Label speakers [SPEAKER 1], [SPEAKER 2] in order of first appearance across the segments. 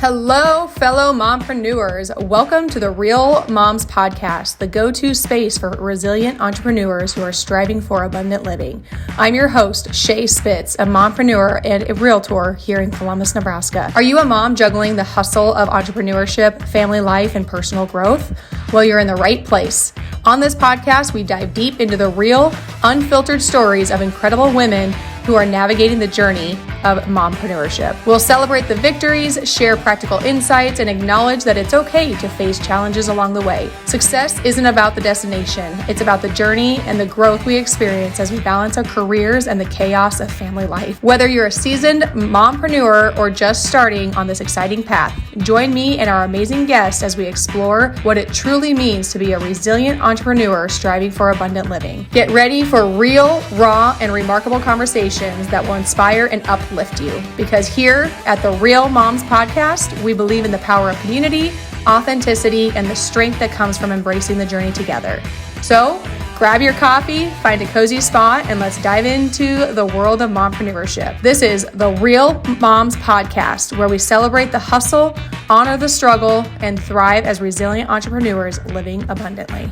[SPEAKER 1] Hello, fellow mompreneurs. Welcome to the Real Moms Podcast, the go-to space for resilient entrepreneurs who are striving for abundant living. I'm your host, Shae Spitz, a mompreneur and a realtor here in Columbus, Nebraska. Are you a mom juggling the hustle of entrepreneurship, family life, and personal growth? Well, you're in the right place. On this podcast, we dive deep into the real, unfiltered stories of incredible women who are navigating the journey of mompreneurship. We'll celebrate the victories, share practical insights, and acknowledge that it's okay to face challenges along the way. Success isn't about the destination. It's about the journey and the growth we experience as we balance our careers and the chaos of family life. Whether you're a seasoned mompreneur or just starting on this exciting path, join me and our amazing guests as we explore what it truly means to be a resilient entrepreneur striving for abundant living. Get ready for real, raw, and remarkable conversations that will inspire and uplift you. Because here at the Real Moms Podcast, we believe in the power of community, authenticity, and the strength that comes from embracing the journey together. So grab your coffee, find a cozy spot, and let's dive into the world of mompreneurship. This is the Real Moms Podcast, where we celebrate the hustle, honor the struggle, and thrive as resilient entrepreneurs living abundantly.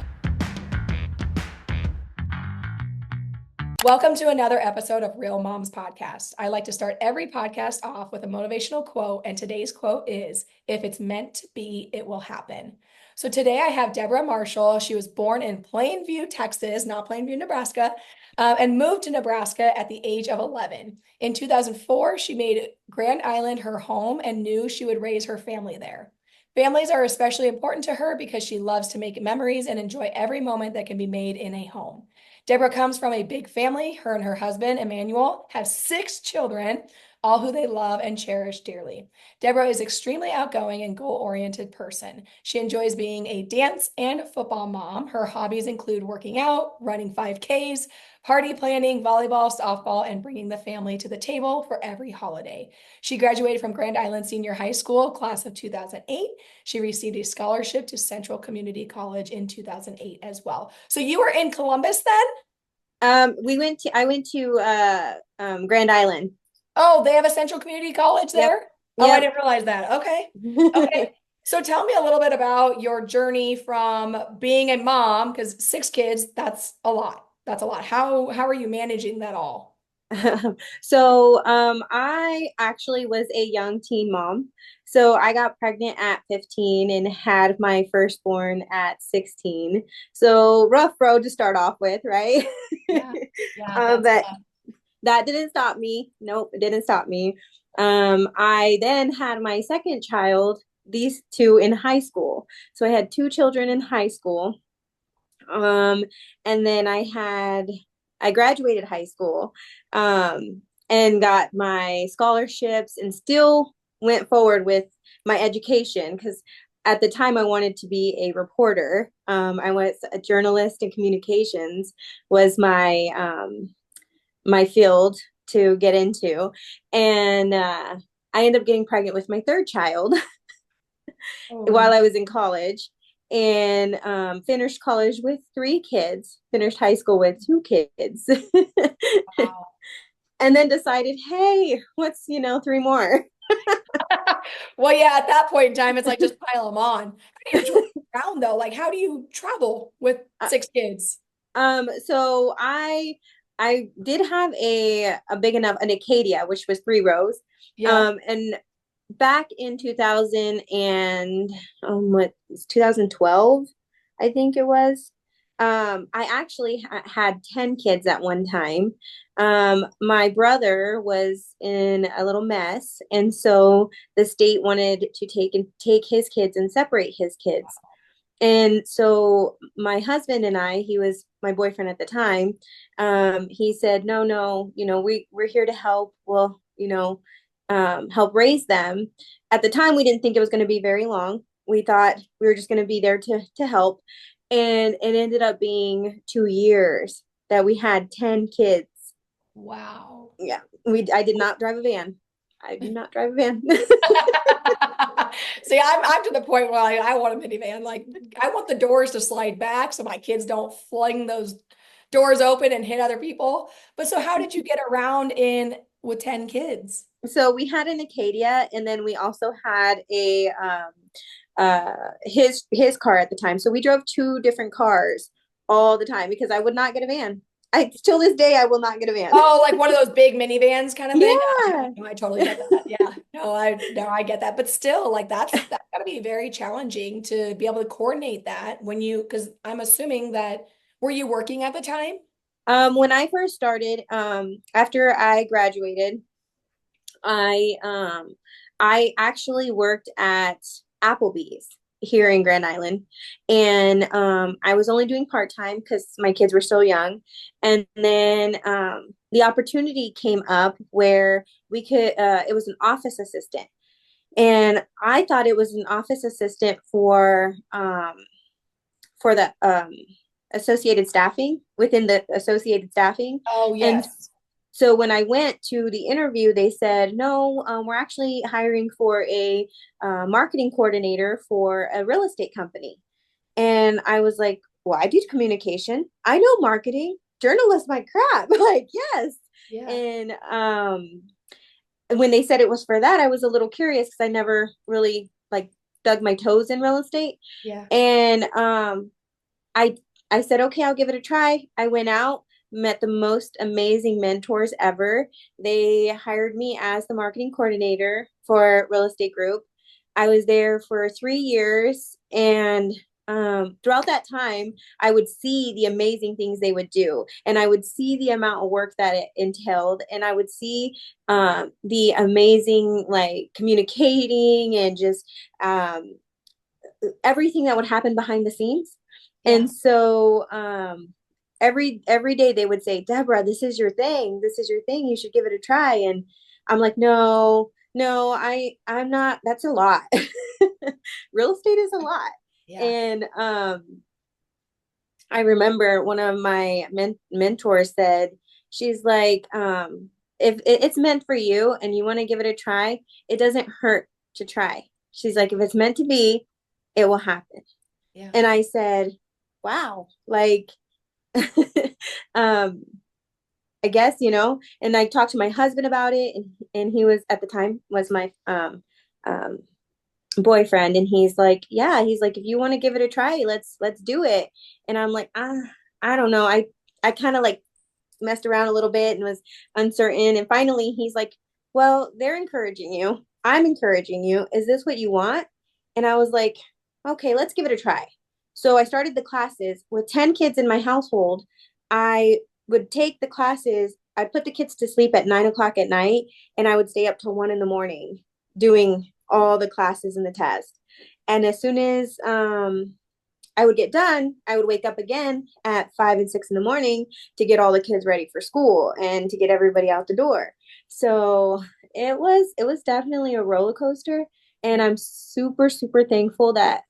[SPEAKER 1] Welcome to another episode of Real Moms Podcast. I like to start every podcast off with a motivational quote, and today's quote is, "If it's meant to be, it will happen." So today I have Deborah Marshall. She was born in Plainview, Texas, not Plainview, Nebraska, and moved to Nebraska at the age of 11. In 2004, she made Grand Island her home and knew she would raise her family there. Families are especially important to her because she loves to make memories and enjoy every moment that can be made in a home. Deborah comes from a big family. Her and her husband, Emmanuel, have 6 children, all who they love and cherish dearly. Deborah is extremely outgoing and goal-oriented person. She enjoys being a dance and football mom. Her hobbies include working out, running 5Ks, party planning, volleyball, softball, and bringing the family to the table for every holiday. She graduated from Grand Island Senior High School, class of 2008. She received a scholarship to Central Community College in 2008 as well. So you were in Columbus then?
[SPEAKER 2] I went to Grand Island.
[SPEAKER 1] Oh, they have a Central Community College there?
[SPEAKER 2] Yep.
[SPEAKER 1] Oh, I
[SPEAKER 2] Yep.
[SPEAKER 1] didn't realize that. Okay. Okay. So tell me a little bit about your journey from being a mom, because 6 kids, that's a lot. That's a lot. How are you managing that all?
[SPEAKER 2] So, I actually was a young teen mom. So I got pregnant at 15 and had my firstborn at 16. So rough road to start off with, right?
[SPEAKER 1] Yeah. Yeah,
[SPEAKER 2] But that didn't stop me. Nope, it didn't stop me. I then had my second child, these 2 in high school. So I had 2 children in high school. And then I graduated high school, and got my scholarships and still went forward with my education because at the time I wanted to be a reporter. I was a journalist, and communications was my field to get into. And I ended up getting pregnant with my 3rd child while I was in college, and finished college with 3 kids, finished high school with 2 kids.
[SPEAKER 1] wow.
[SPEAKER 2] And then decided, hey, what's 3 more?
[SPEAKER 1] Well, yeah, at that point in time, it's like just pile them on. How do you travel around though? Like, how do you travel with 6 kids?
[SPEAKER 2] So I did have a big enough, an Acadia, which was 3 rows.
[SPEAKER 1] Yeah.
[SPEAKER 2] And back in 2012, I think it was. I actually had 10 kids at one time. My brother was in a little mess, and so the state wanted to take his kids and separate his kids. And so my husband and he was my boyfriend at the time. He said, no, we're here to help. We'll, help raise them. At the time, we didn't think it was going to be very long. We thought we were just going to be there to help. And it ended up being 2 years that we had 10 kids.
[SPEAKER 1] Wow.
[SPEAKER 2] Yeah. I did not drive a van. I do not drive a van.
[SPEAKER 1] See, I'm to the point where I want a minivan. Like, I want the doors to slide back so my kids don't fling those doors open and hit other people. But so how did you get around in with 10 kids?
[SPEAKER 2] So we had an Acadia, and then we also had a his car at the time. So we drove two different cars all the time because I would not get a van. I till this day I will not get a van.
[SPEAKER 1] Oh, like one of those big minivans kind of thing.
[SPEAKER 2] Yeah.
[SPEAKER 1] No, I totally get that. Yeah. No, I get that. But still, like that's gotta be very challenging to be able to coordinate that when because I'm assuming that were you working at the time?
[SPEAKER 2] When I first started, after I graduated, I um I actually worked at Applebee's here in Grand Island, and I was only doing part-time because my kids were still young. And then the opportunity came up where we could it was an office assistant, and I thought it was an office assistant for the associated staffing within the associated staffing.
[SPEAKER 1] Oh,
[SPEAKER 2] And
[SPEAKER 1] yes.
[SPEAKER 2] so when I went to the interview, they said, no, we're actually hiring for a marketing coordinator for a real estate company. And I was like, well, I do communication. I know marketing. Journalist, my crap. Like, yes.
[SPEAKER 1] Yeah.
[SPEAKER 2] And when they said it was for that, I was a little curious because I never really like dug my toes in real estate.
[SPEAKER 1] Yeah.
[SPEAKER 2] And I I said, okay, I'll give it a try. I went out, met the most amazing mentors ever. They hired me as the marketing coordinator for real estate group. I was there for 3 years, and throughout that time, I would see the amazing things they would do, and I would see the amount of work that it entailed, and I would see the amazing like communicating and just everything that would happen behind the scenes.
[SPEAKER 1] Yeah.
[SPEAKER 2] And so every day they would say, Deborah, this is your thing. This is your thing. You should give it a try. And I'm like, no, no, I'm not. That's a lot. Real estate is a lot.
[SPEAKER 1] Yeah.
[SPEAKER 2] And I remember one of my mentors said, she's like, if it's meant for you and you want to give it a try, it doesn't hurt to try. She's like, if it's meant to be, it will happen.
[SPEAKER 1] Yeah.
[SPEAKER 2] And I said, wow, like, um, I guess, and I talked to my husband about it, and he was at the time was my um, boyfriend, and he's like, yeah, he's like, if you want to give it a try, let's do it. And I'm like, I don't know. I kind of like messed around a little bit and was uncertain. And finally he's like, well, they're encouraging you. I'm encouraging you. Is this what you want? And I was like, okay, let's give it a try. So I started the classes with 10 kids in my household. I would take the classes. I'd put the kids to sleep at 9 o'clock at night, and I would stay up till 1 in the morning
[SPEAKER 1] Yeah.
[SPEAKER 2] doing all the classes and the test. And as soon as I would get done, I would wake up again at 5 and 6 in the morning to get all the kids ready for school and to get everybody out the door. So it was definitely a roller coaster. And I'm super, super thankful that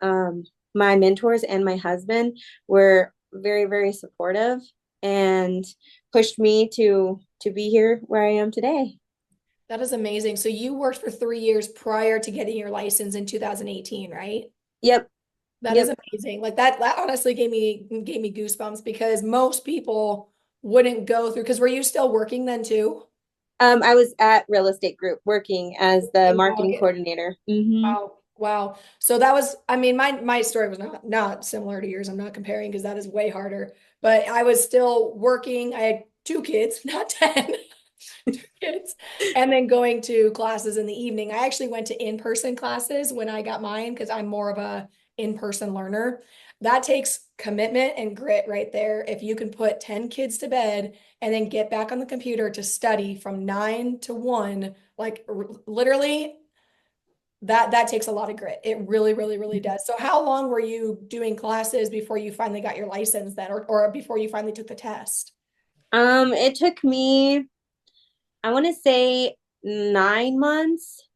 [SPEAKER 2] my mentors and my husband were very, very supportive and pushed me to be here where I am today.
[SPEAKER 1] That is amazing. So you worked for 3 years prior to getting your license in 2018, right?
[SPEAKER 2] Yep.
[SPEAKER 1] That is
[SPEAKER 2] Yep.
[SPEAKER 1] amazing. Like that honestly gave me goosebumps because most people wouldn't go through because were you still working then too?
[SPEAKER 2] I was at Real Estate Group working as the marketing coordinator. Mm-hmm.
[SPEAKER 1] Wow. Wow. So that was, I mean, my story was not similar to yours. I'm not comparing because that is way harder. But I was still working. I had two kids, not 10, two kids, and then going to classes in the evening. I actually went to in-person classes when I got mine because I'm more of a in-person learner. That takes commitment and grit right there. If you can put 10 kids to bed and then get back on the computer to study from 9 to 1, like literally that takes a lot of grit. It really, really, really does. So how long were you doing classes before you finally got your license then, or before you finally took the test?
[SPEAKER 2] It took me, I want to say 9 months.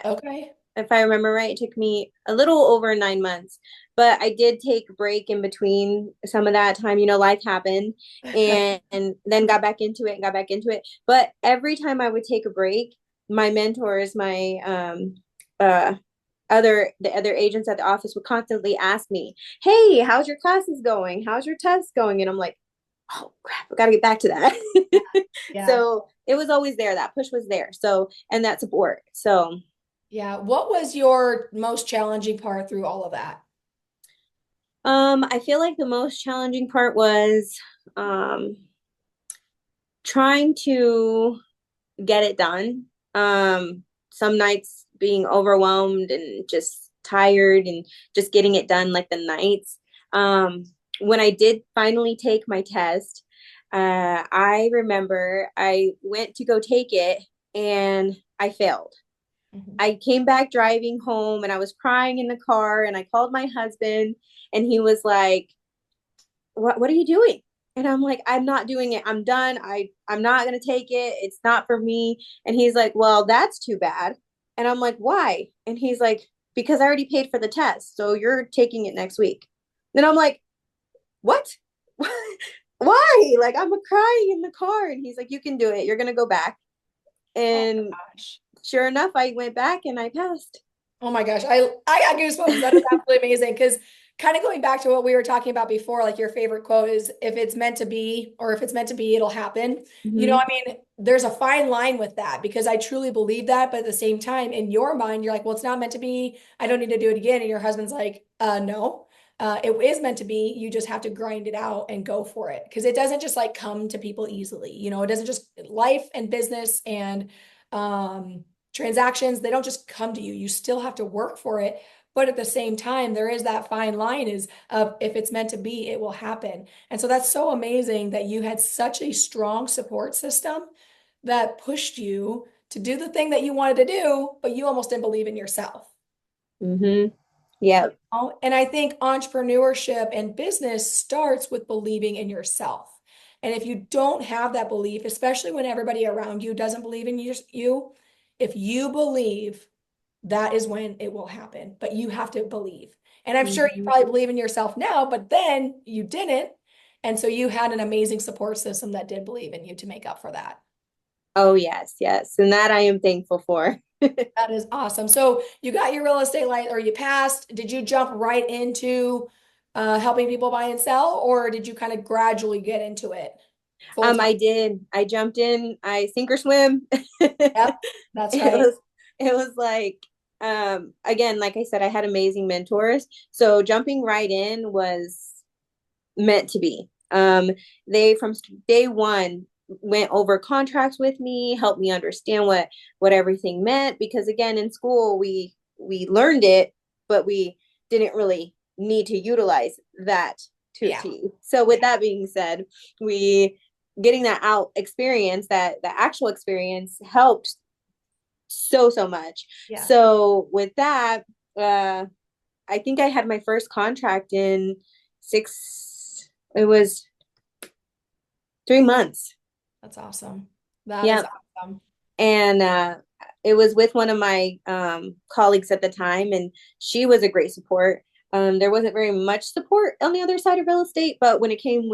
[SPEAKER 1] Okay.
[SPEAKER 2] If I remember right, it took me a little over 9 months, but I did take a break in between some of that time. Life happened, and then got back into it and got back into it. But every time I would take a break, my mentors, my uh, the other agents at the office would constantly ask me, "Hey, how's your classes going? How's your tests going?" And I'm like, oh crap, I got to get back to that.
[SPEAKER 1] Yeah.
[SPEAKER 2] So it was always there. That push was there. So, and that support. So,
[SPEAKER 1] Yeah. What was your most challenging part through all of that?
[SPEAKER 2] I feel like the most challenging part was, um, trying to get it done. Some nights being overwhelmed and just tired and just getting it done like the nights. When I did finally take my test, I remember I went to go take it and I failed.
[SPEAKER 1] Mhm.
[SPEAKER 2] I came back driving home and I was crying in the car and I called my husband and he was like, what are you doing? And I'm like, I'm not doing it. I'm done. I'm not gonna take it. It's not for me. And he's like, well, that's too bad. And I'm like, why? And he's like, because I already paid for the test. So you're taking it next week. Then I'm like, what? Why? Like I'm crying in the car. And he's like, you can do it. You're gonna go back.
[SPEAKER 1] Oh
[SPEAKER 2] And
[SPEAKER 1] my gosh.
[SPEAKER 2] sure enough, I went back and I passed.
[SPEAKER 1] Oh my gosh. I got goosebumps. That is absolutely amazing. Because kind of going back to what we were talking about before, like your favorite quote is if it's meant to be, or if it's meant to be, it'll happen.
[SPEAKER 2] Mm-hmm.
[SPEAKER 1] I mean, there's a fine line with that because I truly believe that. But at the same time, in your mind, you're like, well, it's not meant to be. I don't need to do it again. And your husband's like, no. It is meant to be. You just have to grind it out and go for it because it doesn't just like come to people easily. It doesn't just life and business and transactions, they don't just come to you. You still have to work for it. But at the same time, there is that fine line is of if it's meant to be, it will happen. And so that's so amazing that you had such a strong support system that pushed you to do the thing that you wanted to do, but you almost didn't believe in yourself.
[SPEAKER 2] Mm-hmm. Yeah.
[SPEAKER 1] And I think entrepreneurship and business starts with believing in yourself. And if you don't have that belief, especially when everybody around you doesn't believe in you, if you believe, that is when it will happen. But you have to believe. And I'm sure you
[SPEAKER 2] Mm-hmm.
[SPEAKER 1] probably believe in yourself now, but then you didn't. And so you had an amazing support system that did believe in you to make up for that.
[SPEAKER 2] Oh, yes, yes. And that I am thankful for.
[SPEAKER 1] That is awesome. So you got your real estate license, or you passed. Did you jump right into helping people buy and sell, or did you kind of gradually get into it full time?
[SPEAKER 2] I did. I jumped in. I sink or swim.
[SPEAKER 1] Yep, that's
[SPEAKER 2] It
[SPEAKER 1] right.
[SPEAKER 2] was it was like again, like I said, I had amazing mentors. So jumping right in was meant to be. They from day one went over contracts with me, helped me understand what everything meant because again in school we learned it, but we didn't really need to utilize that to a
[SPEAKER 1] Yeah.
[SPEAKER 2] T. So with that being said, we getting that out experience, that the actual experience helped so much.
[SPEAKER 1] Yeah.
[SPEAKER 2] So with that, I think I had my first contract in it was 3 months.
[SPEAKER 1] That's awesome. That is
[SPEAKER 2] Yeah.
[SPEAKER 1] awesome.
[SPEAKER 2] And it was with one of my colleagues at the time, and she was a great support. There wasn't very much support on the other side of real estate, but when it came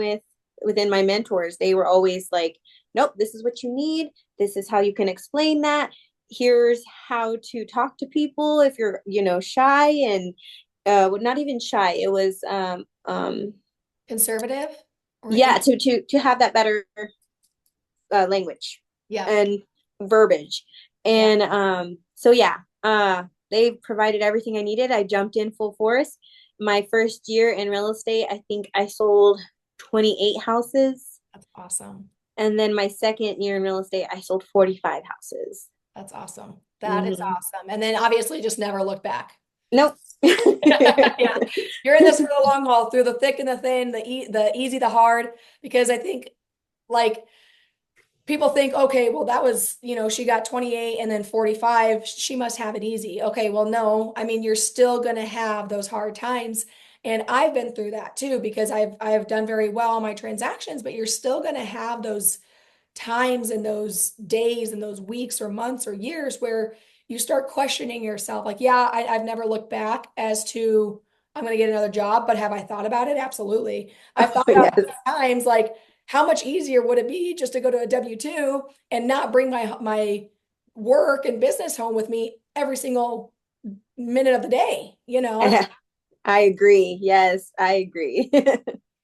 [SPEAKER 2] within my mentors, they were always like, nope, this is what you need. This is how you can explain that. Here's how to talk to people if you're, shy and not even shy. It was
[SPEAKER 1] Conservative or
[SPEAKER 2] yeah, to have that better language
[SPEAKER 1] yeah.
[SPEAKER 2] and verbiage.
[SPEAKER 1] Yeah.
[SPEAKER 2] And so yeah, they provided everything I needed. I jumped in full force. My first year in real estate, I think I sold 28 houses.
[SPEAKER 1] That's awesome.
[SPEAKER 2] And then my second year in real estate, I sold 45 houses.
[SPEAKER 1] That's awesome. That is
[SPEAKER 2] Mm-hmm.
[SPEAKER 1] awesome. And then obviously just never look back.
[SPEAKER 2] Nope.
[SPEAKER 1] Yeah. You're in this for the long haul through the thick and the thin, the easy, the hard, because I think like people think, okay, well, that was, she got 28 and then 45. She must have it easy. Okay, well, no, I mean, you're still going to have those hard times. And I've been through that too, because I've done very well on my transactions, but you're still going to have those times and those days and those weeks or months or years where you start questioning yourself. Like, yeah, I've never looked back as to I'm going to get another job, but have I thought about it? Absolutely. I've thought about
[SPEAKER 2] Yes.
[SPEAKER 1] times like, how much easier would it be just to go to a W-2 and not bring my work and business home with me every single minute of the day,
[SPEAKER 2] I agree. Yes, I agree.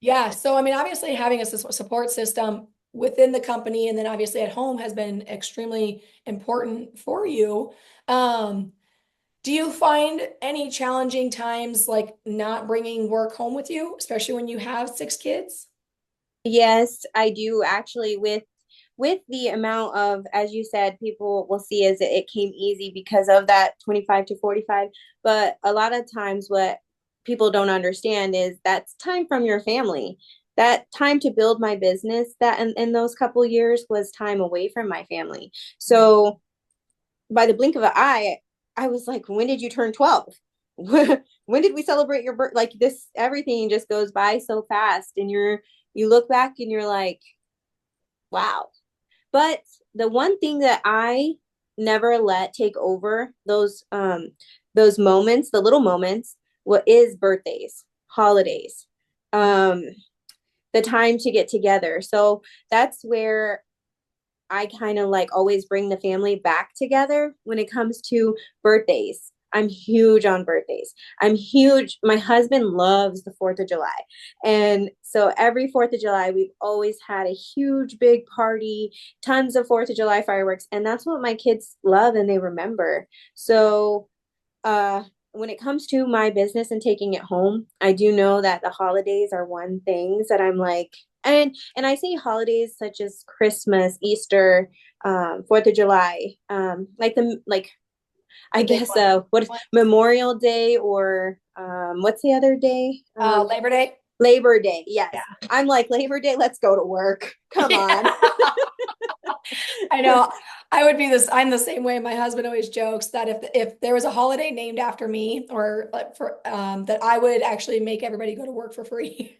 [SPEAKER 1] Yeah. So, I mean, obviously having a support system within the company and then obviously at home has been extremely important for you. Um, do you find any challenging times like not bringing work home with you, especially when you have 6 kids?
[SPEAKER 2] Yes, I do actually with the amount of, as you said, people will see as it came easy because of that 25 to 45. But a lot of times what people don't understand is that's time from your family. That time to build my business, that in those couple years was time away from my family. So by the blink of an eye, I was like, when did you turn 12? When did we celebrate your birth? Like this, everything just goes by so fast. And you look back and you're like, wow. But the one thing that I never let take over those moments, the little moments, what is birthdays, holidays, um, the time to get together. So that's where I kind of like always bring the family back together when it comes to birthdays. I'm huge on birthdays. I'm huge. My husband loves the 4th of July. And so every 4th of July, we've always had a huge, big party, tons of 4th of July fireworks. And that's what my kids love and they remember. So uh, when it comes to my business and taking it home, I do know that the holidays are one things that I'm like, and I say holidays such as Christmas, Easter, 4th of July, like I
[SPEAKER 1] The big
[SPEAKER 2] guess
[SPEAKER 1] one.
[SPEAKER 2] what Memorial Day or what's the other day?
[SPEAKER 1] Labor Day.
[SPEAKER 2] Labor Day. Yes,
[SPEAKER 1] Yeah.
[SPEAKER 2] I'm like Labor Day. Let's go to work. Come on.
[SPEAKER 1] Yeah. I know. I would be this. I'm the same way. My husband always jokes that if there was a holiday named after me, or like for that, I would actually make everybody go to work for free.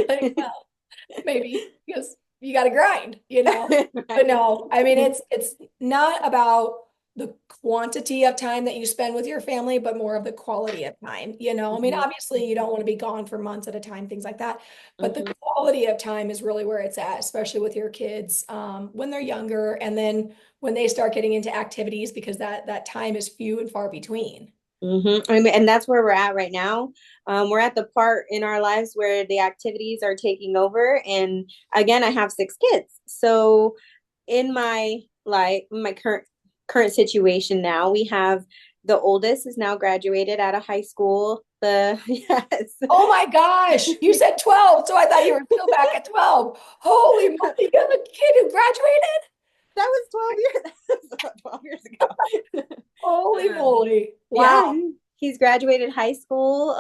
[SPEAKER 1] Like, well, maybe because you got to grind, you know. But
[SPEAKER 2] Right.
[SPEAKER 1] no, I mean it's not about the quantity of time that you spend with your family, but more of the quality of time, you know. I mean,
[SPEAKER 2] Mhm.
[SPEAKER 1] obviously you don't want to be gone for months at a time, things like that. But the
[SPEAKER 2] Mhm.
[SPEAKER 1] quality of time is really where it's at, especially with your kids when they're younger, and then when they start getting into activities, because that time is few and far between.
[SPEAKER 2] I mean, and that's where we're at right now. We're at the part in our lives where the activities are taking over. And again, I have 6 kids. So in my life, my current situation now, we have the oldest is now graduated out of high school. The yes,
[SPEAKER 1] Oh my gosh, you said 12, so I thought you were still back at 12. Holy moly, you have a kid who graduated?
[SPEAKER 2] that was 12 years. That was about 12 years ago.
[SPEAKER 1] Holy moly.
[SPEAKER 2] Yeah,
[SPEAKER 1] Wow.
[SPEAKER 2] he's graduated high school,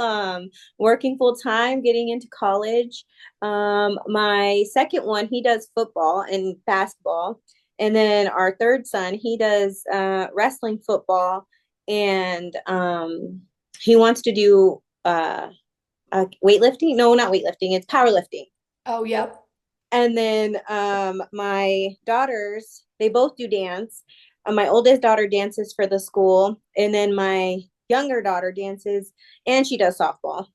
[SPEAKER 2] working full time, getting into college. My second one, he does football and basketball. And then our third son, he does wrestling, football, and he wants to do weightlifting. No, not weightlifting, it's powerlifting.
[SPEAKER 1] Oh, yep.
[SPEAKER 2] And then my daughters, they both do dance. My oldest daughter dances for the school, and then my younger daughter dances and she does softball.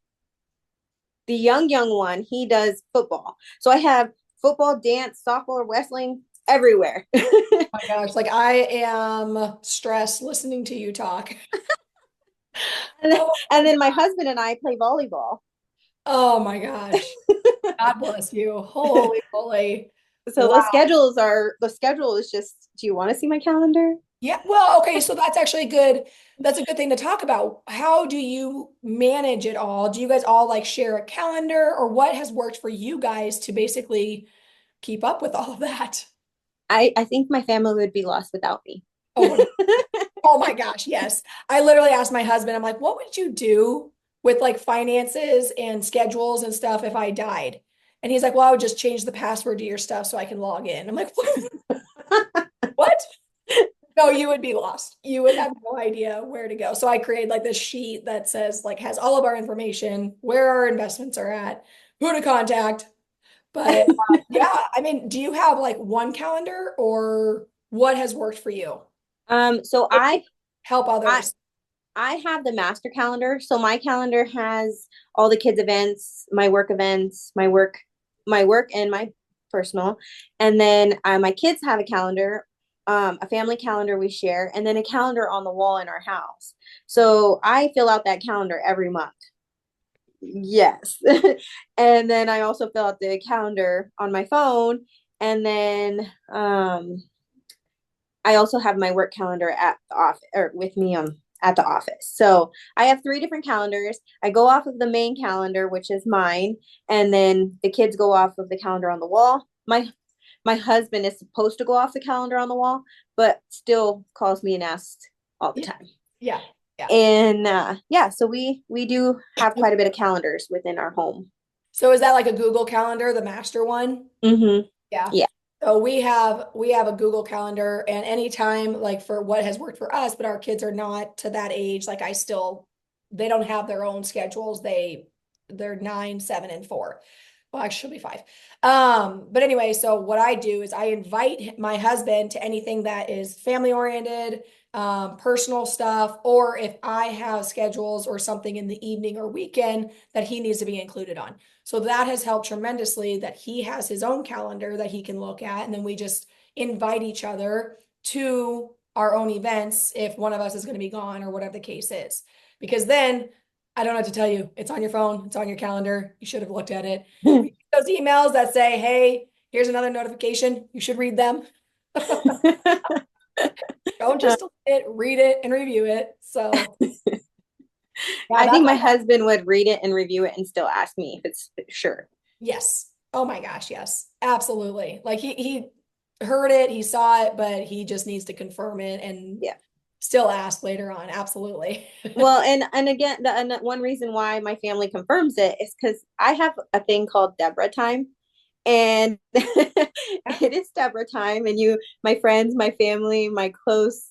[SPEAKER 2] The young one, he does football. So I have football, dance, softball, wrestling everywhere.
[SPEAKER 1] My gosh, like I am stressed listening to you talk.
[SPEAKER 2] and, then,
[SPEAKER 1] Oh
[SPEAKER 2] and
[SPEAKER 1] my
[SPEAKER 2] then my
[SPEAKER 1] God.
[SPEAKER 2] husband and I play volleyball.
[SPEAKER 1] Oh my gosh. God bless you. Holy moly.
[SPEAKER 2] So
[SPEAKER 1] Wow.
[SPEAKER 2] the schedule is just, do you want to see my calendar?
[SPEAKER 1] Yeah, well, okay, so that's actually good. That's a good thing to talk about. How do you manage it all? Do you guys all like share a calendar, or what has worked for you guys to basically keep up with all of that?
[SPEAKER 2] I think my family would be lost without me.
[SPEAKER 1] Oh, oh my gosh, yes. I literally asked my husband, I'm like, what would you do with like finances and schedules and stuff if I died? And he's like, well, I would just change the password to your stuff so I can log in. I'm like, what? What? No, you would be lost. You would have no idea where to go. So I created like this sheet that says like has all of our information, where our investments are at, who to contact. But yeah, I mean, do you have like one calendar or what has worked for you?
[SPEAKER 2] So
[SPEAKER 1] Help
[SPEAKER 2] I
[SPEAKER 1] others.
[SPEAKER 2] I have the master calendar. So my calendar has all the kids' events, my work and my personal. And then my kids have a calendar, a family calendar we share, and then a calendar on the wall in our house. So I fill out that calendar every month. Yes. And then I also fill out the calendar on my phone. And then I also have my work calendar at the office or with me at the office. So I have three different calendars. I go off of the main calendar, which is mine, and then the kids go off of the calendar on the wall. My husband is supposed to go off the calendar on the wall, but still calls me and asks all the
[SPEAKER 1] Yeah.
[SPEAKER 2] time.
[SPEAKER 1] Yeah. Yeah.
[SPEAKER 2] And yeah, so we do have quite a bit of calendars within our home.
[SPEAKER 1] So is that like a Google Calendar, the master one?
[SPEAKER 2] Mm-hmm.
[SPEAKER 1] Yeah.
[SPEAKER 2] Yeah.
[SPEAKER 1] So we have a Google Calendar, and anytime like for what has worked for us, but our kids are not to that age. Like they don't have their own schedules. They're 9, 7, and 4. Well, actually, she'll be 5. But anyway, so what I do is I invite my husband to anything that is family oriented, personal stuff, or if I have schedules or something in the evening or weekend that he needs to be included on. So that has helped tremendously that he has his own calendar that he can look at. And then we just invite each other to our own events if one of us is going to be gone or whatever the case is. Because then I don't have to tell you, it's on your phone, it's on your calendar. You should have looked at it. Those emails that say, hey, here's another notification, you should read them. Don't just read it and review it. So yeah,
[SPEAKER 2] I
[SPEAKER 1] that's
[SPEAKER 2] think my
[SPEAKER 1] all.
[SPEAKER 2] husband would read it and review it and still ask me if it's sure.
[SPEAKER 1] Yes. Oh my gosh, yes. Absolutely. Like he heard it, he saw it, but he just needs to confirm it and
[SPEAKER 2] Yeah.
[SPEAKER 1] still ask later on. Absolutely.
[SPEAKER 2] Well, and again, and one reason why my family confirms it is because I have a thing called Deborah time, and it is Deborah time, and my friends, my family, my close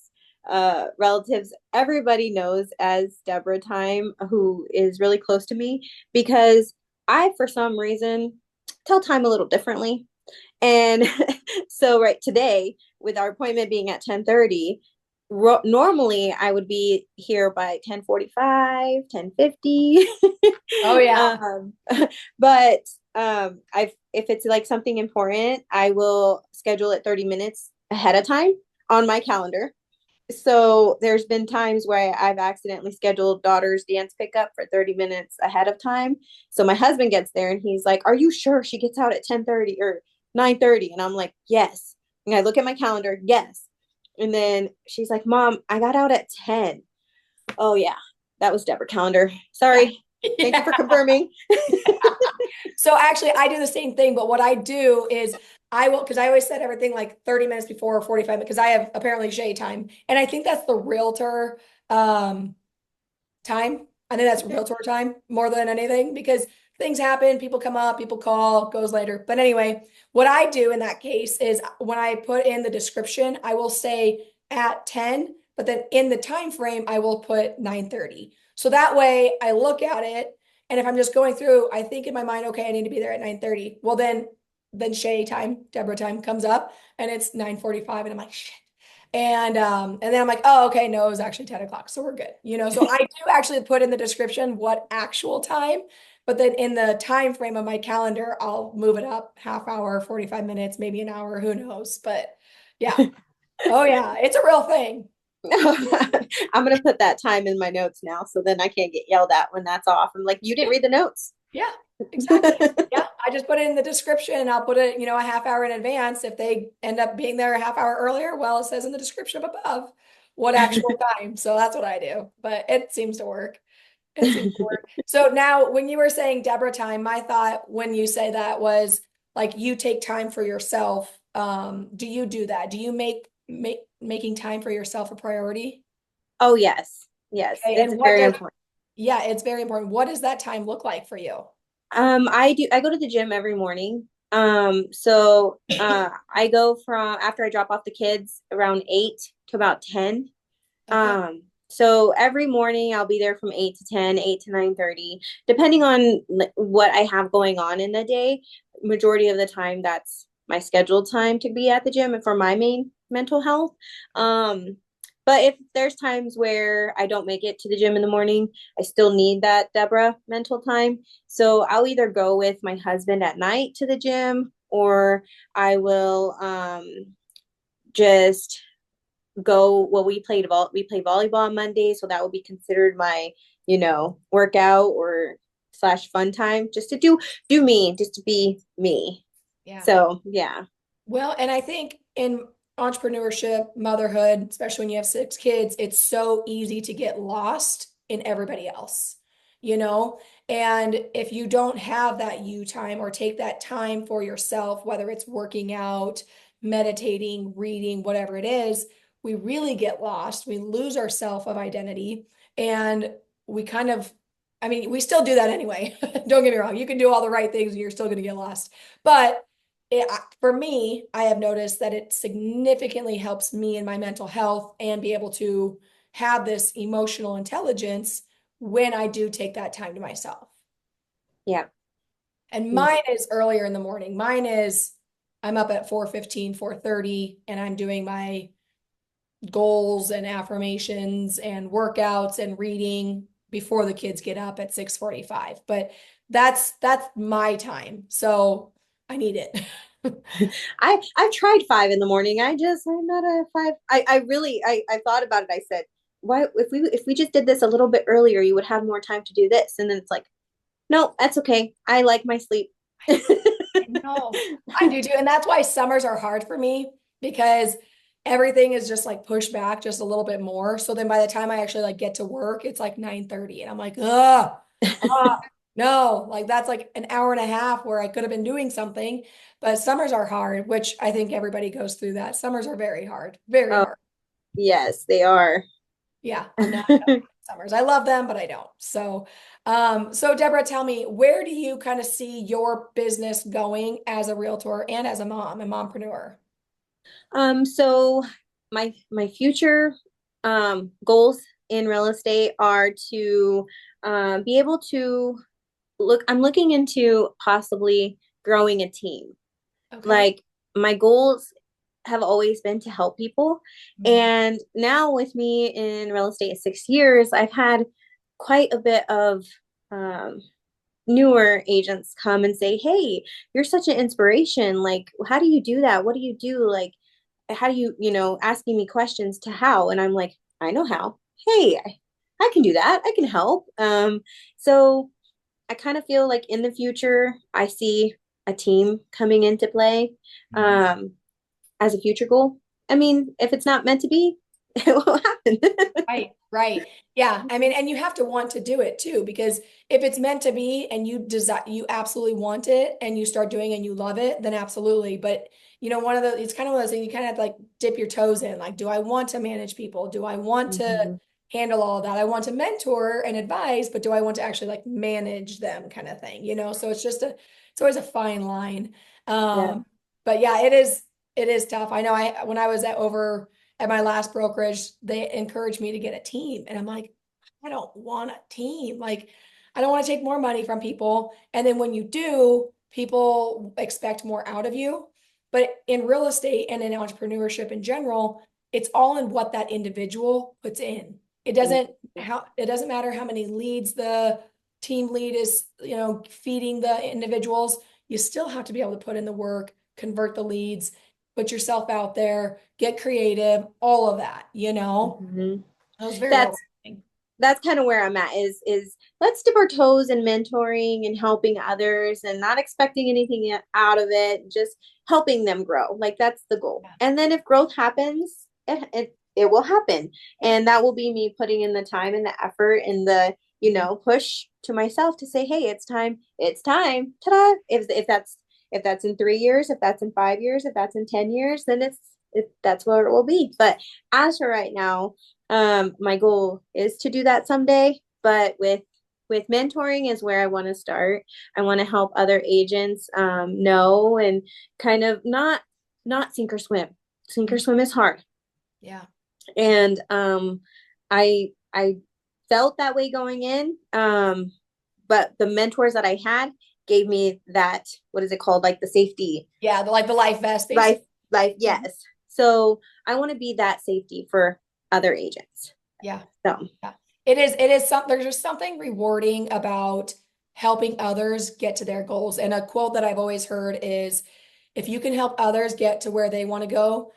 [SPEAKER 2] relatives, everybody knows as Deborah time, who is really close to me, because I, for some reason, tell time a little differently. And so right today, with our appointment being at 10:30, normally I would be here by 10:45, 10:50.
[SPEAKER 1] Oh yeah.
[SPEAKER 2] um, but if it's like something important, I will schedule it 30 minutes ahead of time on my calendar. So there's been times where I've accidentally scheduled daughter's dance pickup for 30 minutes ahead of time. So my husband gets there and he's like, "Are you sure she gets out at 10:30 or 9:30?" And I'm like, "Yes." And I look at my calendar, yes. And then she's like, "Mom, I got out at 10." Oh yeah, that was Deborah calendar. Sorry. Thank you
[SPEAKER 1] Yeah.
[SPEAKER 2] for confirming.
[SPEAKER 1] So actually I do the same thing, but what I do is I will, because I always set everything like 30 minutes before or 45 minutes, because I have apparently Shae time. And I think that's the realtor time. I think that's realtor time more than anything because things happen, people come up, people call, goes later. But anyway, what I do in that case is when I put in the description, I will say at 10, but then in the time frame, I will put 9:30. So that way I look at it, and if I'm just going through, I think in my mind, okay, I need to be there at 9:30. Well, then Shae time, Deborah time comes up and it's 9:45, and I'm like, shit. And then I'm like, oh, okay, no, it was actually 10 o'clock. So we're good. So I do actually put in the description what actual time, but then in the time frame of my calendar, I'll move it up half hour, 45 minutes, maybe an hour, who knows. But yeah. Oh yeah, it's a real thing.
[SPEAKER 2] I'm gonna put that time in my notes now, so then I can't get yelled at when that's off. I'm like, you didn't read the notes.
[SPEAKER 1] Yeah, exactly. Yeah, I just put it in the description and I'll put it, a half hour in advance. If they end up being there a half hour earlier, well, it says in the description up above what actual time. So that's what I do. But it seems to work. It seems to work. So now when you were saying Deborah time, my thought when you say that was like you take time for yourself. Do you do that? Do you making time for yourself a priority?
[SPEAKER 2] Oh yes, yes,
[SPEAKER 1] Okay.
[SPEAKER 2] it's
[SPEAKER 1] And what
[SPEAKER 2] very
[SPEAKER 1] does,
[SPEAKER 2] important.
[SPEAKER 1] yeah, it's very important. What does that time look like for you?
[SPEAKER 2] I go to the gym every morning. I go from after I drop off the kids around 8 to about 10.
[SPEAKER 1] Okay.
[SPEAKER 2] So every morning I'll be there from 8 to 10, 8 to 9:30, depending on what I have going on in the day. Majority of the time that's my scheduled time to be at the gym and for my main mental health. Um, but if there's times where I don't make it to the gym in the morning, I still need that Deborah mental time. So I'll either go with my husband at night to the gym, or I will just go. Well, we play volleyball on Monday, so that will be considered my workout or slash fun time, just to do me, just to be me.
[SPEAKER 1] Yeah.
[SPEAKER 2] So yeah.
[SPEAKER 1] Well, and I think in entrepreneurship, motherhood, especially when you have 6 kids, it's so easy to get lost in everybody else, you know? And if you don't have that you time or take that time for yourself, whether it's working out, meditating, reading, whatever it is, we really get lost. We lose our self of identity and we kind of, I mean, we still do that anyway. Don't get me wrong. You can do all the right things and you're still going to get lost. But for me, I have noticed that it significantly helps me in my mental health and be able to have this emotional intelligence when I do take that time to myself.
[SPEAKER 2] Yeah.
[SPEAKER 1] And
[SPEAKER 2] Mm.
[SPEAKER 1] mine is earlier in the morning. Mine is I'm up at 4:15, 4:30, and I'm doing my goals and affirmations and workouts and reading before the kids get up at 6:45. But that's my time. So I need it.
[SPEAKER 2] I've tried 5 in the morning. I'm not a five. I really I thought about it. I said, why if we just did this a little bit earlier, you would have more time to do this. And then it's like, no, that's okay. I like my sleep.
[SPEAKER 1] I know. I do too. And that's why summers are hard for me because everything is just like pushed back just a little bit more. So then by the time I actually like get to work, it's like 9:30 and I'm like, no, like that's like an hour and a half where I could have been doing something. But summers are hard, which I think everybody goes through that. Summers are very hard, very
[SPEAKER 2] Oh,
[SPEAKER 1] hard.
[SPEAKER 2] yes, they are.
[SPEAKER 1] Yeah, I'm not summers. I love them, but I don't. So, so Deborah, tell me, where do you kind of see your business going as a realtor and as a mom, a mompreneur?
[SPEAKER 2] So my future goals in real estate are to be able to I'm looking into possibly growing a team.
[SPEAKER 1] Okay.
[SPEAKER 2] Like my goals have always been to help people.
[SPEAKER 1] Mhm.
[SPEAKER 2] And now with me in real estate 6 years, I've had quite a bit of um, newer agents come and say, "Hey, you're such an inspiration. Like, how do you do that? What do you do? Like, how do you, asking me questions to how?" And I'm like, I know how. Hey, I can do that. I can help. So I kind of feel like in the future, I see a team coming into play
[SPEAKER 1] Mhm.
[SPEAKER 2] um, as a future goal. I mean, if it's not meant to be, it won't happen.
[SPEAKER 1] Right, right. Yeah. I mean, and you have to want to do it too, because if it's meant to be and you desire, you absolutely want it and you start doing it and you love it, then absolutely. But it's kind of one of those things you kind of have to like dip your toes in. Like, do I want to manage people? Do I want to
[SPEAKER 2] Mhm.
[SPEAKER 1] handle all of that? I want to mentor and advise, but do I want to actually like manage them kind of thing, So it's always a fine line.
[SPEAKER 2] Yeah.
[SPEAKER 1] But yeah, it is tough. I know when I was at my last brokerage, they encouraged me to get a team. And I'm like, I don't want a team. Like, I don't want to take more money from people. And then when you do, people expect more out of you. But in real estate and in entrepreneurship in general, it's all in what that individual puts in. It doesn't matter how many leads the team lead is, feeding the individuals. You still have to be able to put in the work, convert the leads, put yourself out there, get creative, all of that.
[SPEAKER 2] Mhm.
[SPEAKER 1] It was very
[SPEAKER 2] That's
[SPEAKER 1] overwhelming.
[SPEAKER 2] that's kind of where I'm at is let's dip our toes in mentoring and helping others and not expecting anything out of it, just helping them grow. Like that's the goal.
[SPEAKER 1] Yeah.
[SPEAKER 2] And then if growth happens, it will happen.
[SPEAKER 1] Yeah.
[SPEAKER 2] And that will be me putting in the time and the effort and the, push to myself to say, hey, it's time. It's time. Ta-da. If that's in 3 years, if that's in 5 years, if that's in 10 years, then that's what it will be. But as for right now, my goal is to do that someday, but with mentoring is where I want to start. I want to help other agents know and kind of not sink or swim. Sink or
[SPEAKER 1] Mhm.
[SPEAKER 2] swim is hard,
[SPEAKER 1] Yeah.
[SPEAKER 2] and I felt that way going in. But the mentors that I had gave me that, what is it called, like the safety
[SPEAKER 1] Yeah. The life vest,
[SPEAKER 2] life
[SPEAKER 1] basically.
[SPEAKER 2] life.
[SPEAKER 1] Mhm.
[SPEAKER 2] Yes, so I want to be that safety for other agents.
[SPEAKER 1] Yeah.
[SPEAKER 2] So
[SPEAKER 1] Yeah. It is there's just something rewarding about helping others get to their goals. And a quote that I've always heard is if you can help others get to where they want to go,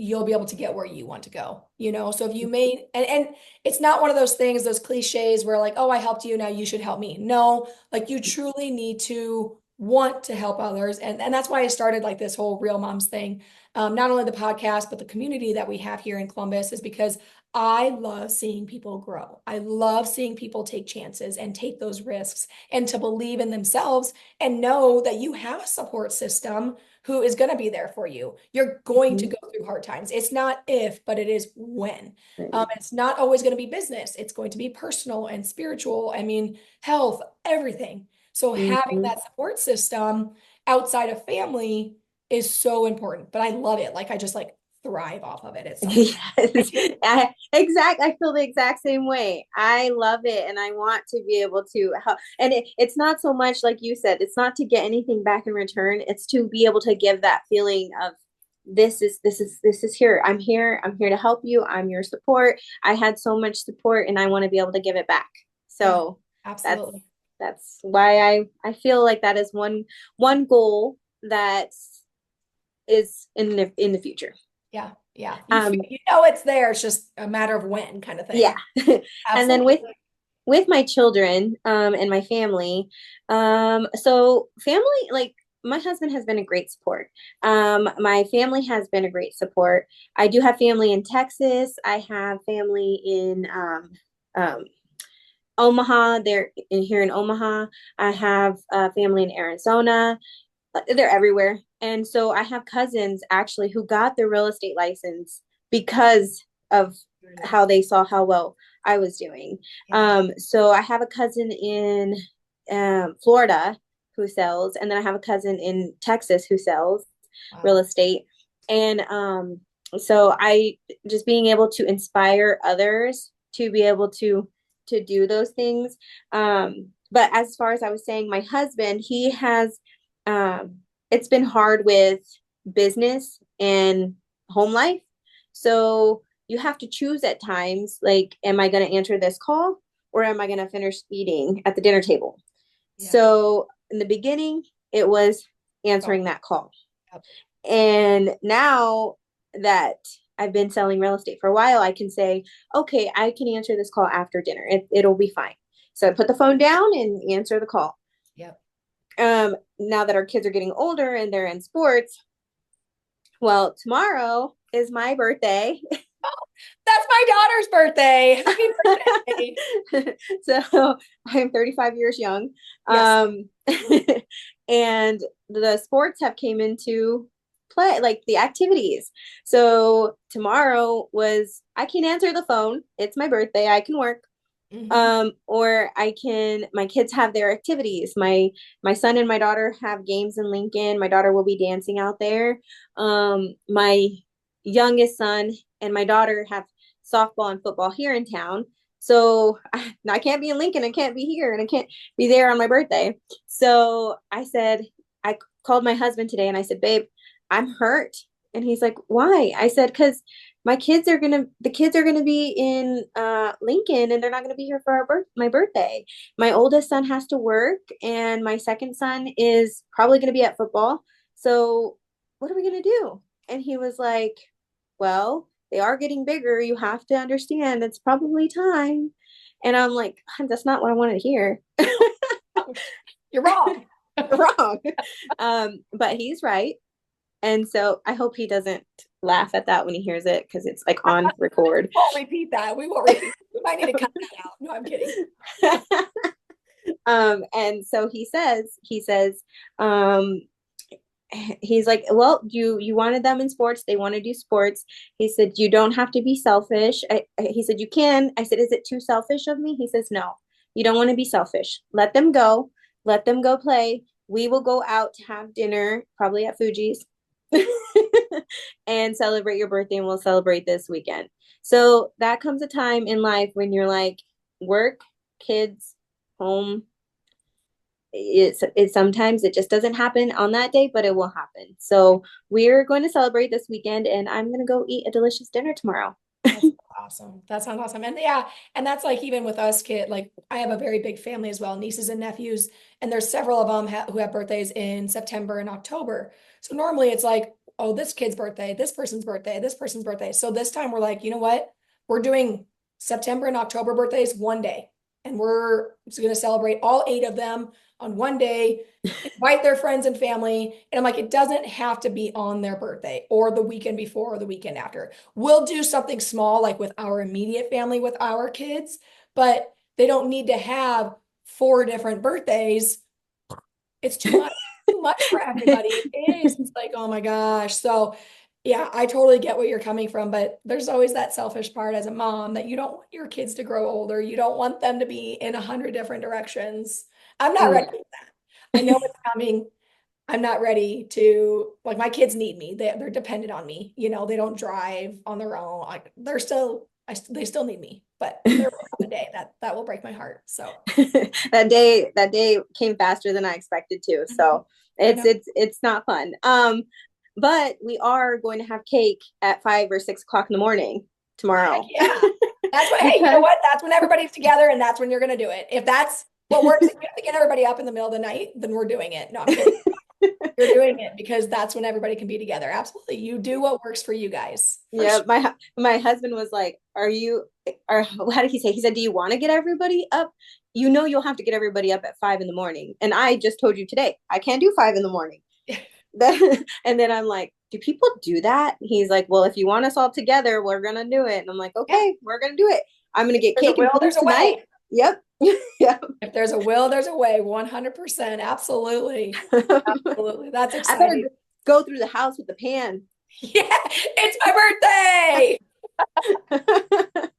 [SPEAKER 1] you'll be able to get where you want to go, So if you made, and it's not one of those things, those cliches where like, oh, I helped you, now you should help me. No, like you truly need to want to help others. And that's why I started like this whole Real Moms thing. Not only the podcast, but the community that we have here in Columbus is because I love seeing people grow. I love seeing people take chances and take those risks and to believe in themselves and know that you have a support system who is going to be there for you. You're going to
[SPEAKER 2] Mhm.
[SPEAKER 1] go through hard times. It's not if, but it is when.
[SPEAKER 2] Right.
[SPEAKER 1] It's not always going to be business. It's going to be personal and spiritual. I mean, health, everything. So having
[SPEAKER 2] Mhm.
[SPEAKER 1] that support system outside of family is so important. But I love it. Like I just like thrive off of it. It's something I
[SPEAKER 2] Yes,
[SPEAKER 1] do.
[SPEAKER 2] I feel the exact same way. I love it, and I want to be able to help. And it's not so much like you said. It's not to get anything back in return. It's to be able to give that feeling of this is here. I'm here. I'm here to help you. I'm your support. I had so much support, and I want to be able to give it back.
[SPEAKER 1] Yeah,
[SPEAKER 2] So that's
[SPEAKER 1] absolutely.
[SPEAKER 2] that's why I feel like that is one goal that is in the future.
[SPEAKER 1] Yeah, yeah.
[SPEAKER 2] Um,
[SPEAKER 1] It's there. It's just a matter of when kind of
[SPEAKER 2] yeah.
[SPEAKER 1] thing.
[SPEAKER 2] And then with
[SPEAKER 1] Absolutely.
[SPEAKER 2] my children and my family, so family, like my husband has been a great support. My family has been a great support. I do have family in Texas. I have family in um, Omaha. They're here in Omaha. I have family in Arizona. They're everywhere. And so I have cousins actually who got their real estate license because of how they saw how well I was doing.
[SPEAKER 1] Yeah.
[SPEAKER 2] So I have a cousin in Florida who sells, and then I have a cousin in Texas who sells real
[SPEAKER 1] Wow.
[SPEAKER 2] estate. And so I just being able to inspire others to be able to do those things. But as far as I was saying, my husband, he has it's been hard with business and home life. So you have to choose at times, like, am I going to answer this call or am I going to finish eating at the dinner table?
[SPEAKER 1] Yeah.
[SPEAKER 2] So in the beginning, it was
[SPEAKER 1] Go.
[SPEAKER 2] answering that call.
[SPEAKER 1] Yep.
[SPEAKER 2] And now that I've been selling real estate for a while, I can say, okay, I can answer this call after dinner. It'll be fine. So I put the phone down and answer the call.
[SPEAKER 1] Yep.
[SPEAKER 2] Now that our kids are getting older and they're in sports, well, tomorrow is my birthday.
[SPEAKER 1] That's my daughter's birthday. Happy birthday.
[SPEAKER 2] So I'm 35 years young.
[SPEAKER 1] Yes.
[SPEAKER 2] And the sports have came into play, like the activities. So tomorrow was, I can answer the phone. It's my birthday. I can work.
[SPEAKER 1] Hmm.
[SPEAKER 2] Or I can, my kids have their activities. My son and my daughter have games in Lincoln. My daughter will be dancing out there. My youngest son and my daughter have softball and football here in town. So I can't be in Lincoln. I can't be here and I can't be there on my birthday. So I said, I called my husband today and I said, babe, I'm hurt. And he's like, why? I said, because the kids are gonna be in Lincoln and they're not gonna be here for my birthday. My oldest son has to work and my second son is probably gonna be at football. So what are we gonna do? And he was like, well, they are getting bigger. You have to understand it's probably time. And I'm like, that's not what I wanted to hear.
[SPEAKER 1] You're wrong.
[SPEAKER 2] Wrong. But he's right. And so I hope he doesn't laugh at that when he hears it because it's like on record.
[SPEAKER 1] Won't repeat that. We won't repeat. We might need to cut that out. No, I'm kidding.
[SPEAKER 2] And so he says, um, he's like, well, you wanted them in sports. They want to do sports. He said, you don't have to be selfish. He said, you can. I said, is it too selfish of me? He says, no, you don't want to be selfish. Let them go. Let them go play. We will go out to have dinner, probably at Fuji's, and celebrate your birthday. And we'll celebrate this weekend. So that comes a time in life when you're like, work, kids, home, it's sometimes it just doesn't happen on that day, but it will happen. So we're going to celebrate this weekend and I'm going to go eat a delicious dinner tomorrow.
[SPEAKER 1] That's awesome. That sounds awesome. And yeah, and that's like even with us kid, like I have a very big family as well, nieces and nephews, and there's several of them who have birthdays in September and October. So normally it's like oh, this kid's birthday, this person's birthday, this person's birthday. So this time we're like, you know what? We're doing September and October birthdays one day. And we're just going to celebrate all 8 of them on one day, invite their friends and family. And I'm like, it doesn't have to be on their birthday or the weekend before or the weekend after. We'll do something small, like with our immediate family, with our kids, but they don't need to have 4 different birthdays. It's too much for everybody. It is. It's like, oh my gosh. So yeah, I totally get where you're coming from, but there's always that selfish part as a mom that you don't want your kids to grow older. You don't want them to be in 100 different directions. I'm not ready for that. I know it's coming. I'm not ready to, like, my kids need me. They're dependent on me. You know, they don't drive on their own. Like, they still need me, but there will come a day that will break my heart. So
[SPEAKER 2] that day came faster than I expected to. So it's not fun. But we are going to have cake at 5 or 6 o'clock in the morning tomorrow.
[SPEAKER 1] Yeah. That's what, hey, you know what? That's when everybody's together and that's when you're going to do it. If that's what works, if you have to get everybody up in the middle of the night, then we're doing it. No, I'm kidding. You're doing it because that's when everybody can be together. Absolutely. You do what works for you guys.
[SPEAKER 2] Yeah. Sure. My husband was like, how did he say? He said, do you want to get everybody up? You know, you'll have to get everybody up at 5 in the morning. And I just told you today, I can't do 5 in the morning. And then I'm like, do people do that? He's like, well, if you want us all together, we're going to do it. And I'm like, okay, we're going to do it. I'm going to get cake and food tonight. Yep. Yep.
[SPEAKER 1] If there's a will, there's a way. 100%. Absolutely. Absolutely. That's exciting.
[SPEAKER 2] I better go through the house with the pan.
[SPEAKER 1] Yeah, it's my birthday.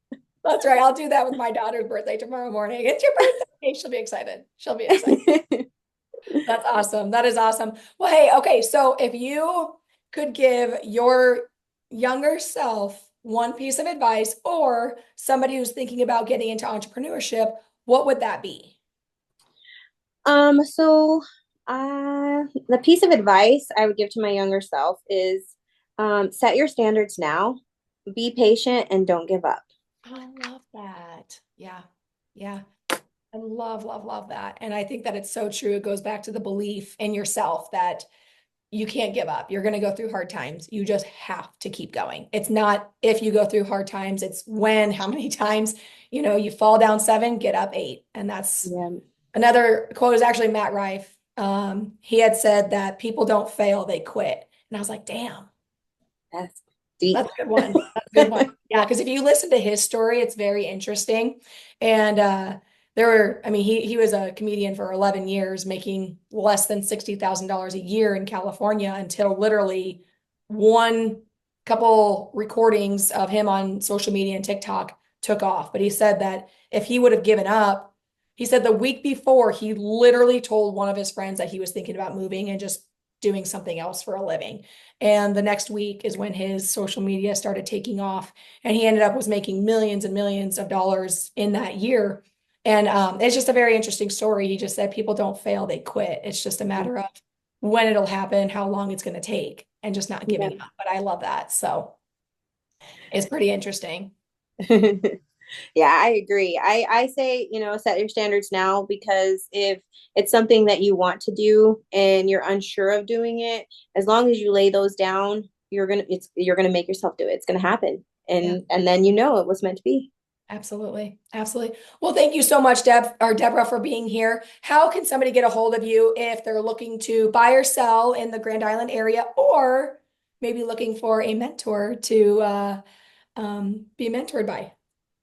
[SPEAKER 1] That's right. I'll do that with my daughter's birthday tomorrow morning. It's your birthday. She'll be excited. She'll be excited. That's awesome. That is awesome. Well, hey, okay. So if you could give your younger self one piece of advice or somebody who's thinking about getting into entrepreneurship, what would that be?
[SPEAKER 2] So the piece of advice I would give to my younger self is set your standards now, be patient, and don't give up.
[SPEAKER 1] I love that. Yeah. Yeah. I love that. And I think that it's so true. It goes back to the belief in yourself that you can't give up. You're going to go through hard times. You just have to keep going. It's not if you go through hard times, it's when, how many times, you fall down 7, get up 8. And that's another quote is actually Matt Rife. He had said that people don't fail, they quit. And I was like, damn.
[SPEAKER 2] That's deep.
[SPEAKER 1] That's a good one. That's a good one. Yeah. Because if you listen to his story, it's very interesting. And, he was a comedian for 11 years, making less than $60,000 a year in California until literally one couple recordings of him on social media and TikTok took off. But he said that if he would have given up, he said the week before, he literally told one of his friends that he was thinking about moving and just doing something else for a living. And the next week is when his social media started taking off, and he ended up was making millions and millions of dollars in that year. And it's just a very interesting story. He just said people don't fail, they quit. It's just a matter of when it'll happen, how long it's going to take, and just not giving up. But I love that. So it's pretty interesting.
[SPEAKER 2] Yeah, I agree. I say, set your standards now, because if it's something that you want to do and you're unsure of doing it, as long as you lay those down, you're going to make yourself do it. It's going to happen. And then it was meant to be.
[SPEAKER 1] Absolutely. Absolutely. Well, thank you so much, Deborah, for being here. How can somebody get a hold of you if they're looking to buy or sell in the Grand Island area, or maybe looking for a mentor to be mentored by?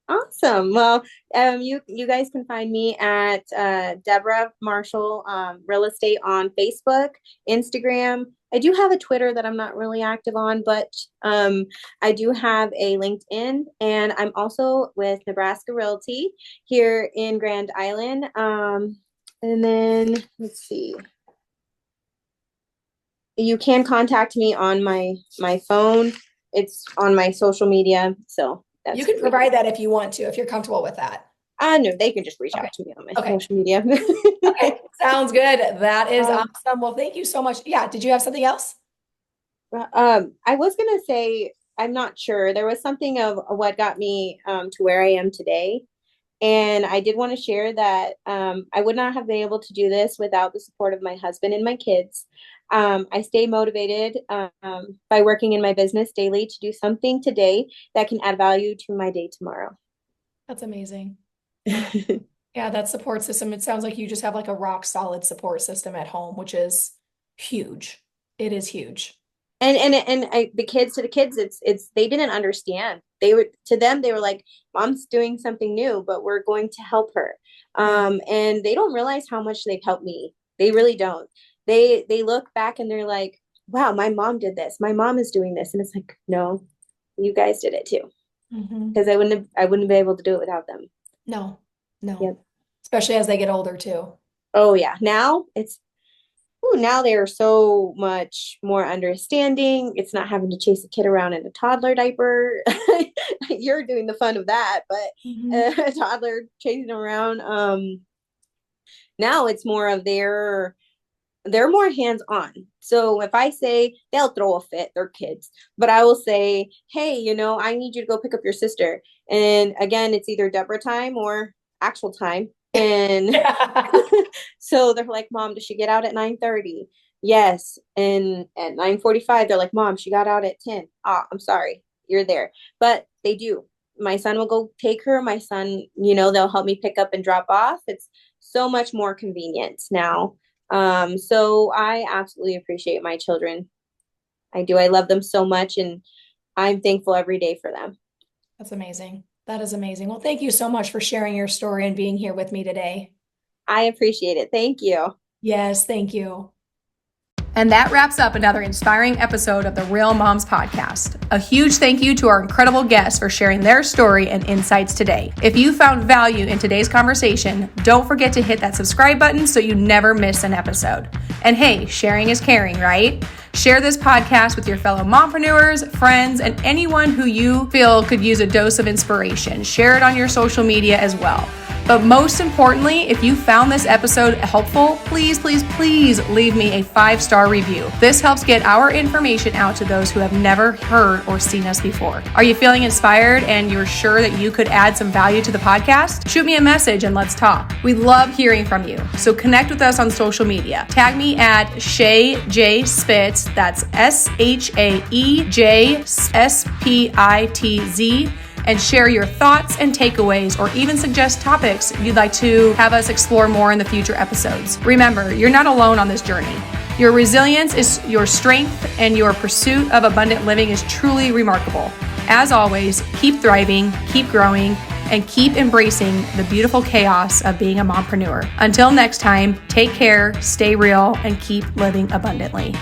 [SPEAKER 2] Awesome. Well, you guys can find me at Demorah Marshall Real Estate on Facebook, Instagram. I do have a Twitter that I'm not really active on, but I do have a LinkedIn, and I'm also with Nebraska Realty here in Grand Island. And then let's see. You can contact me on my phone. It's on my social media, so.
[SPEAKER 1] You can provide that if you want to, if you're comfortable with that.
[SPEAKER 2] No, they can just reach out to me on my social media.
[SPEAKER 1] Okay, sounds good. That is awesome. Well, thank you so much. Yeah, did you have something else?
[SPEAKER 2] I was gonna say, I'm not sure. There was something of what got me to where I am today, And I did want to share that I would not have been able to do this without the support of my husband and my kids. I stay motivated by working in my business daily to do something today that can add value to my day tomorrow.
[SPEAKER 1] That's amazing. Yeah, that support system. It sounds like you just have like a rock solid support system at home, which is huge. It is huge.
[SPEAKER 2] The kids, it's they didn't understand. To them they were like, mom's doing something new, but we're going to help her. And they don't realize how much they've helped me. They really don't. They look back and they're like, wow, my mom did this, my mom is doing this. And it's like, no, you guys did it too. Because I wouldn't be able to do it without them.
[SPEAKER 1] No.
[SPEAKER 2] Yep.
[SPEAKER 1] Especially as they get older too.
[SPEAKER 2] Oh yeah. Now they're so much more understanding. It's not having to chase a kid around in a toddler diaper. You're doing the fun of that, but a toddler chasing around. Now it's more of they're more hands-on. So if I say, they'll throw a fit, they're kids, but I will say, hey, I need you to go pick up your sister. And again, it's either Deborah time or actual time. And so they're like, mom, does she get out at 9:30? Yes. And at 9:45, they're like, mom, she got out at 10. I'm sorry, you're there. But they do. My son will go take her. My son, they'll help me pick up and drop off. It's so much more convenient now. So I absolutely appreciate my children. I do. I love them so much, and I'm thankful every day for them.
[SPEAKER 1] That's amazing. That is amazing. Well, thank you so much for sharing your story and being here with me today.
[SPEAKER 2] I appreciate it. Thank you.
[SPEAKER 1] Yes, thank you.
[SPEAKER 3] And that wraps up another inspiring episode of the Real Moms Podcast. A huge thank you to our incredible guests for sharing their story and insights today. If you found value in today's conversation, don't forget to hit that subscribe button so you never miss an episode. And hey, sharing is caring, right? Share this podcast with your fellow mompreneurs, friends, and anyone who you feel could use a dose of inspiration. Share it on your social media as well. But most importantly, if you found this episode helpful, please, please, please leave me a 5-star review. This helps get our information out to those who have never heard or seen us before. Are you feeling inspired and you're sure that you could add some value to the podcast? Shoot me a message and let's talk. We love hearing from you. So connect with us on social media. Tag me at Shae J Spitz. That's ShaeJSpitz. And share your thoughts and takeaways, or even suggest topics you'd like to have us explore more in the future episodes. Remember, you're not alone on this journey. Your resilience is your strength, and your pursuit of abundant living is truly remarkable. As always, keep thriving, keep growing, and keep embracing the beautiful chaos of being a mompreneur. Until next time, take care, stay real, and keep living abundantly.